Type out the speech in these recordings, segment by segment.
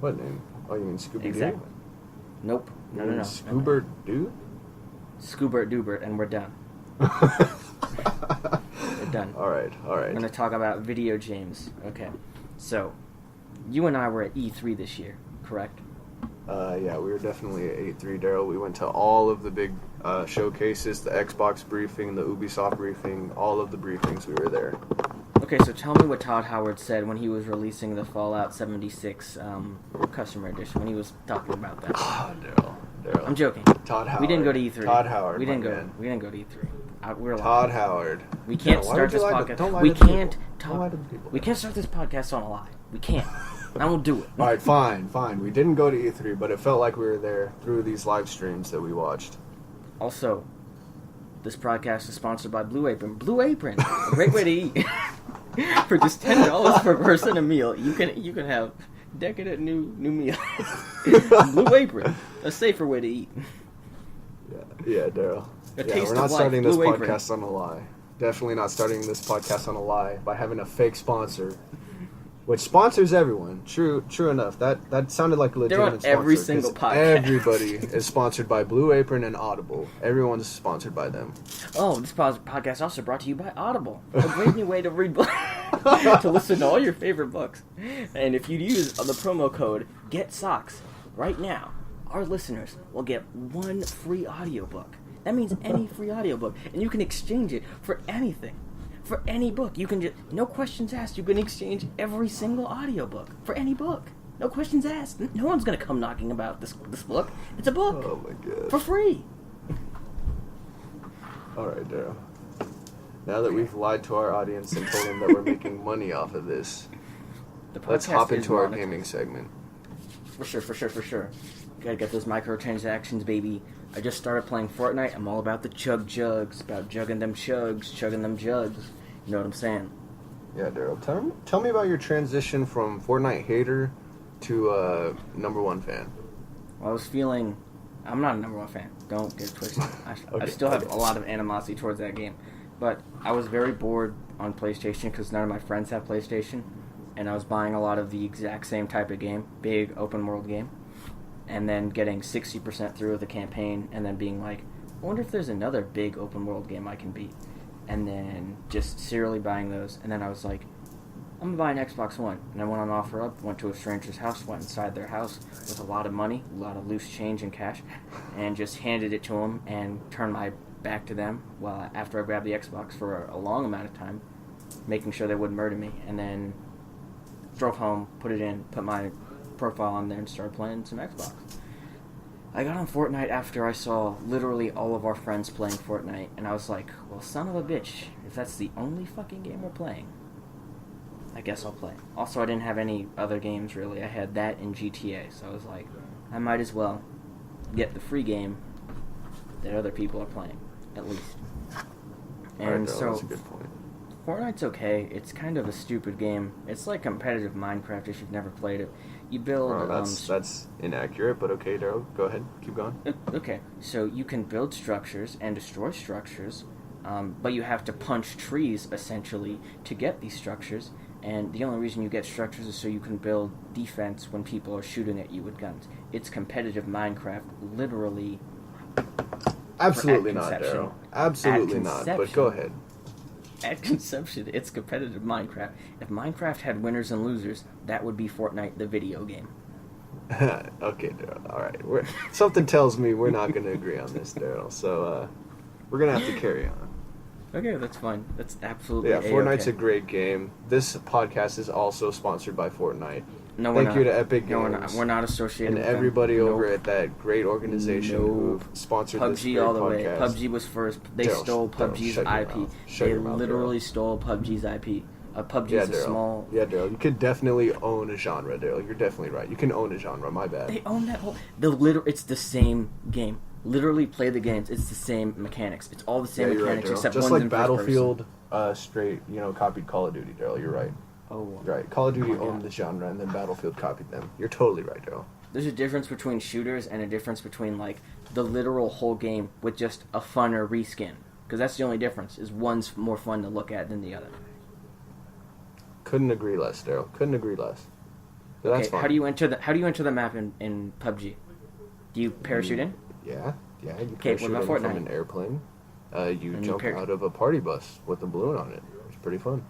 What name? Oh, you mean Scooby-Doo? Exactly. Nope. No. Scoobert-Doo? Scoobert-Doobert, and we're done. We're done. All right. We're going to talk about video games. Okay. So, you and I were at E3 this year, correct? Yeah, we were definitely at 8-3, Daryl. We went to all of the big showcases, the Xbox briefing, the Ubisoft briefing, all of the briefings. We were there. Okay, so tell me what Todd Howard said when he was releasing the Fallout 76 customer edition, when he was talking about that. Oh, Daryl. I'm joking. Todd Howard. We didn't go to E3. Todd Howard. We didn't go to E3. We're lying. Todd Howard. We can't start this podcast. Don't lie We to the can't people. Don't lie to the people. We can't start this podcast on a lie. We can't. I won't do it. All right, fine. We didn't go to E3, but it felt like we were there through these live streams that we watched. Also, this podcast is sponsored by Blue Apron. Blue Apron, a great way to eat. For just $10 per person a meal, you can have decadent new meal. Blue Apron, a safer way to eat. Yeah, Daryl. We're not starting this Blue Apron. podcast on a lie. Definitely not starting this podcast on a lie by having a fake sponsor, which sponsors everyone. True enough. That sounded like a legitimate sponsor. They're on every single podcast. Everybody is sponsored by Blue Apron and Audible. Everyone's sponsored by them. Oh, this podcast is also brought to you by Audible, a great new way to read books, to listen to all your favorite books. And if you use the promo code GETSOCKS right now, our listeners will get one free audiobook. That means any free audiobook, and you can exchange it for anything. For any book, you can just, no questions asked, you can exchange every single audiobook for any book. No questions asked. No one's going to come knocking about this book. It's a book. Oh my god. For free. Alright, Daryl. Now that we've lied to our audience and told them that we're making money off of this, let's hop into our gaming segment. For sure. Gotta get those microtransactions, baby. I just started playing Fortnite. I'm all about the jugs, about jugging them jugs. You know what I'm saying? Yeah, Daryl. Tell me about your transition from Fortnite hater to number one fan. Well, I'm not a number one fan. Don't get it twisted. I still have a lot of animosity towards that game. But I was very bored on PlayStation because none of my friends have PlayStation. And I was buying a lot of the exact same type of game, big open world game. And then getting 60% through of the campaign, and then being like, I wonder if there's another big open world game I can beat. And then just serially buying those. And then I was like, I'm going to buy an Xbox One. And I went on OfferUp, went to a stranger's house, went inside their house with a lot of money, a lot of loose change and cash, and just handed it to them and turned my back to them after I grabbed the Xbox for a long amount of time, making sure they wouldn't murder me. And then drove home, put it in, put my profile on there and started playing some Xbox. I got on Fortnite after I saw literally all of our friends playing Fortnite, and I was like, well, son of a bitch, if that's the only fucking game we're playing, I guess I'll play. Also, I didn't have any other games, really. I had that and GTA, so I was like, I might as well get the free game that other people are playing, at least. And so, that's a good point. Fortnite's okay. It's kind of a stupid game. It's like competitive Minecraft if you've never played it. You build... that's inaccurate, but okay, Daryl. Go ahead. Keep going. Okay, so you can build structures and destroy structures, but you have to punch trees, essentially, to get these structures. And the only reason you get structures is so you can build defense when people are shooting at you with guns. It's competitive Minecraft, literally... Absolutely not, Daryl. Absolutely not, but go ahead. At conception, it's competitive Minecraft. If Minecraft had winners and losers, that would be Fortnite, the video game. Okay, Daryl. All right. Something tells me we're not going to agree on this, Daryl. So we're going to have to carry on. Okay, that's fine. That's absolutely Fortnite's a great game. This podcast is also sponsored by Fortnite. No, we're not. Thank you to Epic Games. No, we're not associated with them. And everybody over at that great organization who sponsored this great PUBG all the podcast. way. PUBG was first. They stole PUBG's IP. They literally stole PUBG's IP. PUBG is a small... Yeah, Daryl. You could definitely own a genre, Daryl. You're definitely right. You can own a genre. My bad. They own that whole... It's the same game. Literally play the games. It's the same mechanics. It's all the same mechanics, right, except just one's like in Battlefield straight, copied Call of Duty, Daryl. You're right. Oh, right. Call of Duty owned the genre, and then Battlefield copied them. You're totally right, Daryl. There's a difference between shooters and a difference between, like, the literal whole game with just a funner reskin. Because that's the only difference, is one's more fun to look at than the other. Couldn't agree less, Daryl. Couldn't agree less. But that's Okay, fun. how do you enter the map in PUBG? Do you parachute in? Yeah. You Okay, what parachute about in from Fortnite? an airplane. You And jump out of a party bus with a balloon on it. It's pretty fun.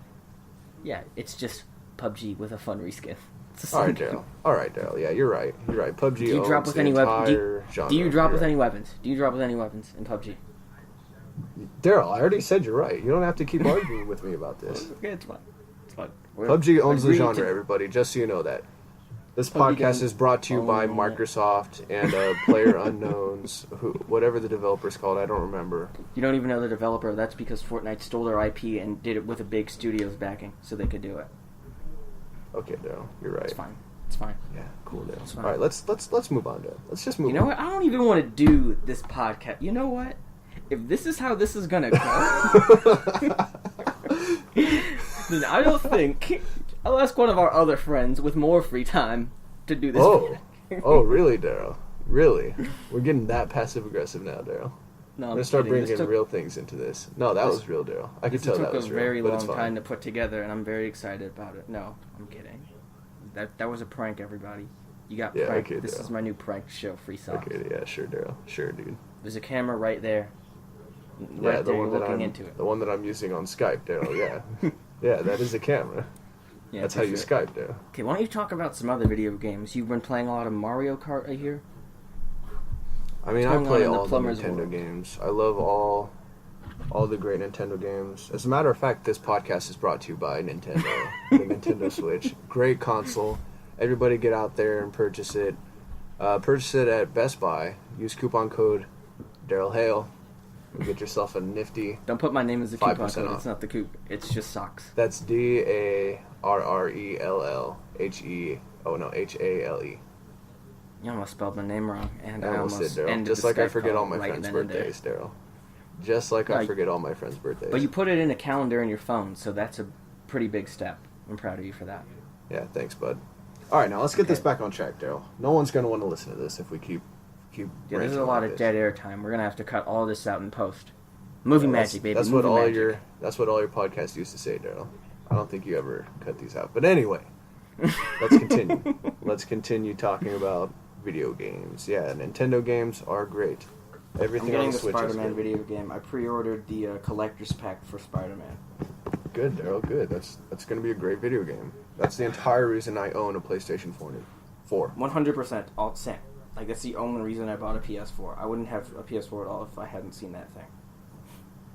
Yeah, it's just PUBG with a fun reskin. It's the same Alright, game. Daryl. Yeah, you're right. PUBG Do you drop owns with the any entire genre. Do you drop with You're any right. weapons? Do you drop with any weapons in PUBG? Daryl, I already said you're right. You don't have to keep arguing with me about this. Okay, it's fine. It's fine. PUBG owns the agreeing genre, to- everybody, just so you know that. This PUBG podcast doesn't is brought to you by own it. Microsoft and Player Unknowns, whatever the developer's called, I don't remember. You don't even know the developer. That's because Fortnite stole their IP and did it with a big studio's backing, so they could do it. Okay, Daryl, you're right. It's fine. It's fine. Yeah, cool, Daryl. It's fine. All right, let's move on, Daryl. Let's just move You know on. what? I don't even want to do this podcast. You know what? If this is how this is gonna go, then I don't think I'll ask one of our other friends with more free time to do this. Oh, really, Daryl? Really? We're getting that passive aggressive now, Daryl. No, I'm I'm gonna start kidding. bringing real things into this. No, that was real, Daryl. I could This tell took that was a real. very but long it's fine. time to put together, and I'm very excited about it. No, I'm kidding. That was a prank, everybody. You got Yeah, pranked. okay, This Daryl. is my new prank show, Free Socks. Okay, yeah, sure, Daryl. Sure, dude. There's a camera right there. Yeah, Right the there, one you're that looking I'm into it. the one that I'm using on Skype, Daryl. Yeah, yeah, that is a camera. Yeah, That's for how you sure. Skype, Daryl. Okay, why don't you talk about some other video games? You've been playing a lot of Mario Kart, I hear. I mean, What's I going play on in the all the plumber's Nintendo world? games. I love all the great Nintendo games. As a matter of fact, this podcast is brought to you by Nintendo, the Nintendo Switch. Great console. Everybody get out there and purchase it. Purchase it at Best Buy. Use coupon code Daryl Hale. You'll get yourself a nifty. Don't put my name as a coupon 5% code. off. It's not the coupon. It's just socks. That's DARRELLHE. Oh no, HALE. You almost spelled my name wrong, and I I almost almost did, Daryl. ended Just the like I Skype forget call all my right friends' then and there. birthdays, Daryl. Just like I No, forget all my friends' birthdays. But you put it in a calendar in your phone, so that's a pretty big step. I'm proud of you for that. Yeah, thanks, bud. All right, now let's get this Okay. back on track, Daryl. No one's going to want to listen to this if we keep. Yeah, ranting there's a about lot of this. dead air time. We're gonna have to cut all this out in post. Movie Yeah, magic, baby. That's Movie what all magic. That's what all your podcasts used to say, Daryl. I don't think you ever cut these out. But anyway, let's continue. Let's continue talking about video games. Yeah, Nintendo games are great. I'm Everything on getting the the Switch is Spider-Man good. video game. I pre-ordered the collector's pack for Spider-Man. Good, Daryl. Good. That's going to be a great video game. That's the entire reason I own a PlayStation 4. 100% all same. Like that's the only reason I bought a PS4. I wouldn't have a PS4 at all if I hadn't seen that thing.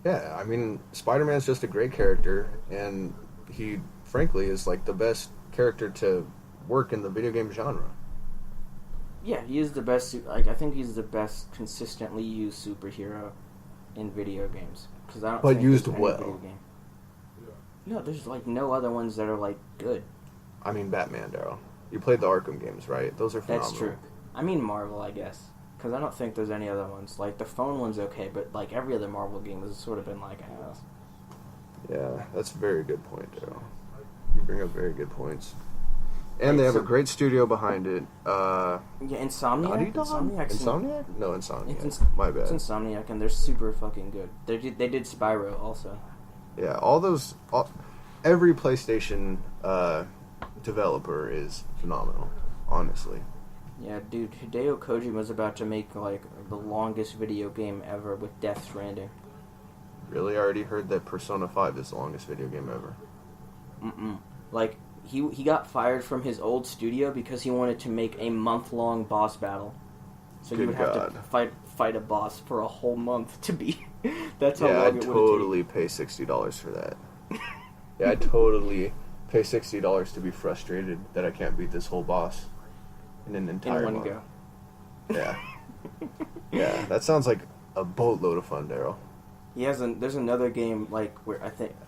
Yeah, I mean, Spider-Man's just a great character, and he, frankly, is like the best character to work in the video game genre. Yeah, he is the best. Like I think he's the best consistently used superhero in video games. Because I don't. But think used there's any well. video game. No, there's like no other ones that are like good. I mean, Batman, Daryl. You played the Arkham games, right? Those are phenomenal. That's true. I mean Marvel, I guess. Because I don't think there's any other ones. Like the phone one's okay, but like every other Marvel game has sort of been like ass. Yeah, that's a very good point, Daryl. You bring up very good points. And they have so- a great studio behind it. Yeah, Insomniac. Naughty Dog? Insomniac's Insomniac? No, Insomniac. It's My bad. It's Insomniac, and they're super fucking good. They did Spyro also. Yeah, every PlayStation developer is phenomenal, honestly. Yeah, dude, Hideo Kojima's about to make like the longest video game ever with Death Stranding. Really, I already heard that Persona 5 is the longest video game ever. Like he got fired from his old studio because he wanted to make a month-long boss battle. So you Good would have God. to fight a boss for a whole month to be. That's how Yeah, long I'd it would totally pay $60 for that. Yeah, I'd totally pay $60 to be frustrated that I can't beat this whole boss in an take entire in one month. go. Yeah. Yeah, that sounds like a boatload of fun, Daryl. There's another game like where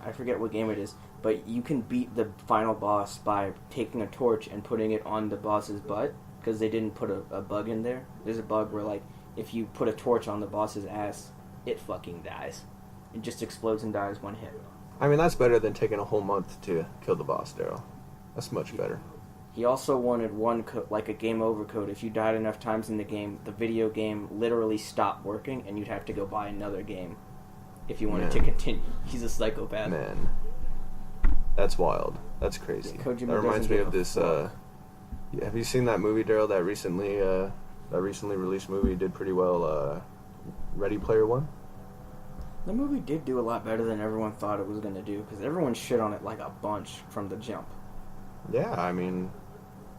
I forget what game it is, but you can beat the final boss by taking a torch and putting it on the boss's butt because they didn't put a bug in there. There's a bug where like if you put a torch on the boss's ass, it fucking dies. It just explodes and dies one hit. I mean, that's better than taking a whole month to kill the boss, Daryl. That's much better. He also wanted like a game over code. If you died enough times in the game, the video game literally stopped working, and you'd have to go buy another game if you wanted to Man. continue. He's a psychopath. Man. That's wild. That's crazy. Yeah, Kojima That reminds doesn't me give of a this, fuck. Have you seen that movie, Daryl? That recently released movie did pretty well. Ready Player One. The movie did do a lot better than everyone thought it was going to do, because everyone shit on it like a bunch from the jump. Yeah, I mean,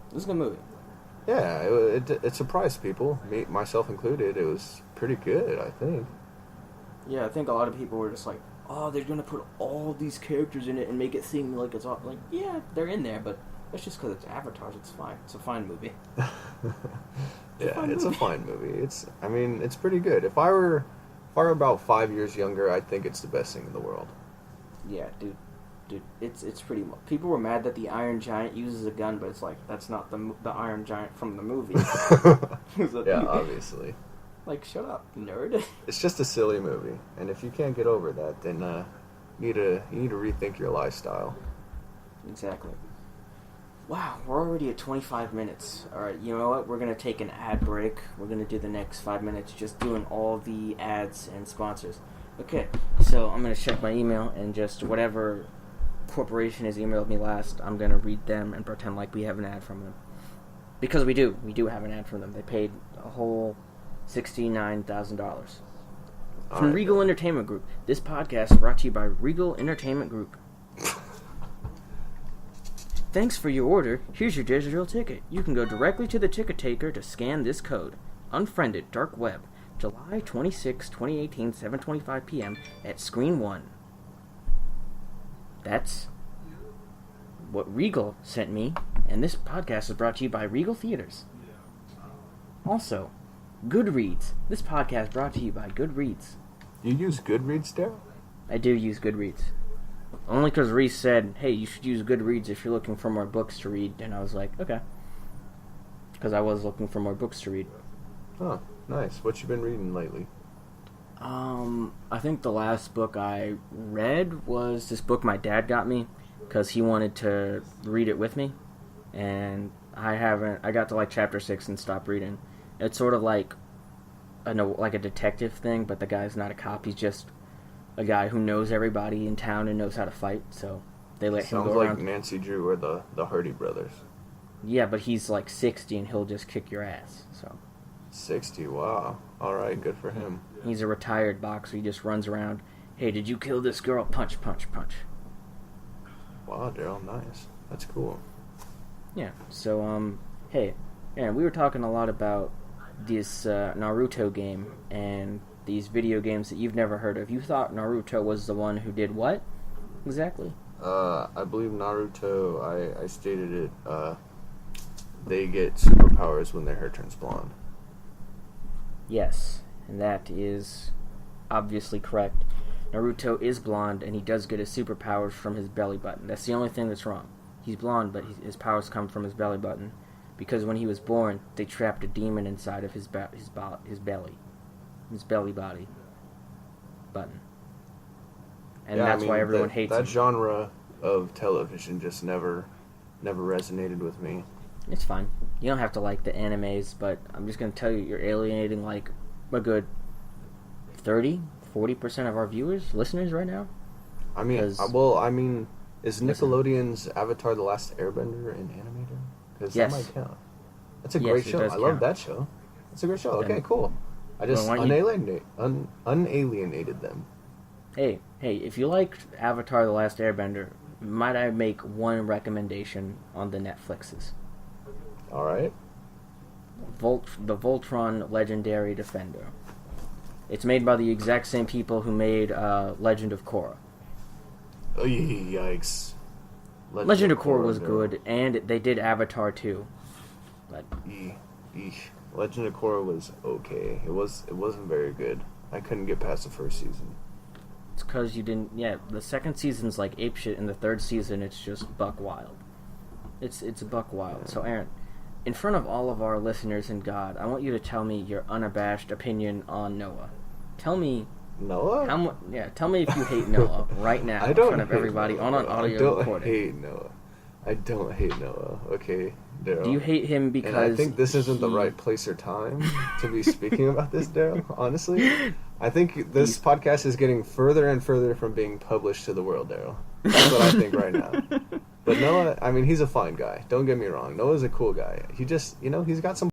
it was a good movie. Yeah, it surprised people, myself included. It was pretty good, I think. Yeah, I think a lot of people were just like, oh, they're going to put all these characters in it and make it seem like it's all... Like, yeah, they're in there, but that's just because it's avatars. It's fine. It's a fine movie. It's a fine movie. It's pretty good. If I were about 5 years younger, I'd think it's the best thing in the world. Yeah, dude, it's pretty... People were mad that the Iron Giant uses a gun, but it's like, that's not the Iron Giant from the movie. Yeah, obviously. Like, shut up, nerd. It's just a silly movie, and if you can't get over that, then you need to rethink your lifestyle. Exactly. Wow, we're already at 25 minutes. All right, you know what? We're going to take an ad break. We're going to do the next 5 minutes just doing all the ads and sponsors. Okay, so I'm going to check my email, and just whatever corporation has emailed me last, I'm going to read them and pretend like we have an ad from them. Because we do. We do have an ad from them. They paid a whole $69,000. From Regal Entertainment Group. This podcast is brought to you by Regal Entertainment Group. Thanks for your order. Here's your digital ticket. You can go directly to the ticket taker to scan this code. Unfriended Dark Web, July 26, 2018, 7:25 p.m. at Screen 1. That's what Regal sent me, and this podcast is brought to you by Regal Theaters. Also, Goodreads. This podcast brought to you by Goodreads. You use Goodreads, Daryl? I do use Goodreads. Only because Reese said, hey, you should use Goodreads if you're looking for more books to read. And I was like, okay. Because I was looking for more books to read. Oh, nice. What you been reading lately? I think the last book I read was this book my dad got me because he wanted to read it with me. And I got to like chapter 6 and stopped reading. It's sort of like a detective thing, but the guy's not a cop. He's just a guy who knows everybody in town and knows how to fight, so they let him go around. Sounds like Nancy Drew or the Hardy Brothers. Yeah, but he's like 60 and he'll just kick your ass, so. 60, wow. Alright, good for him. He's a retired boxer. He just runs around, hey, did you kill this girl? Punch, punch, punch. Wow, Daryl, nice. That's cool. Yeah, so, hey, Aaron, we were talking a lot about this Naruto game and these video games that you've never heard of. You thought Naruto was the one who did what exactly? I believe Naruto, I stated it, they get superpowers when their hair turns blonde. Yes, and that is obviously correct. Naruto is blonde, and he does get his superpowers from his belly button. That's the only thing that's wrong. He's blonde, but his powers come from his belly button. Because when he was born, they trapped a demon inside of his belly. His belly body button. And that's why everyone hates him. That genre of television just never resonated with me. It's fine. You don't have to like the animes, but I'm just going to tell you, you're alienating like a good 30-40% of our listeners right now. I mean, is Nickelodeon's Avatar: The Last Airbender an animator? Because that might count. That's a great show. I love that show. It's a great show. Okay, cool. I just unalienated them. Hey, if you liked Avatar: The Last Airbender, might I make one recommendation on the Netflixes? Alright. The Voltron Legendary Defender. It's made by the exact same people who made Legend of Korra. Oh, yikes. Legend of Korra was good, and they did Avatar too. But Legend of Korra was okay. It wasn't very good. I couldn't get past the first season. It's because you didn't... Yeah, the second season's like apeshit, and the third season it's just buck wild. It's buck wild. Yeah. So Aaron, in front of all of our listeners and God, I want you to tell me your unabashed opinion on Noah. Tell me... Noah? Tell me if you hate Noah right now in front of everybody Noah. On an audio recording. I don't hate Noah. Okay, Daryl. Do you hate him because... And I think this isn't the right place or time to be speaking about this, Daryl, honestly. I think this podcast is getting further and further from being published to the world, Daryl. That's what I think right now. But Noah, I mean, he's a fine guy. Don't get me wrong. Noah's a cool guy. He just, he's got some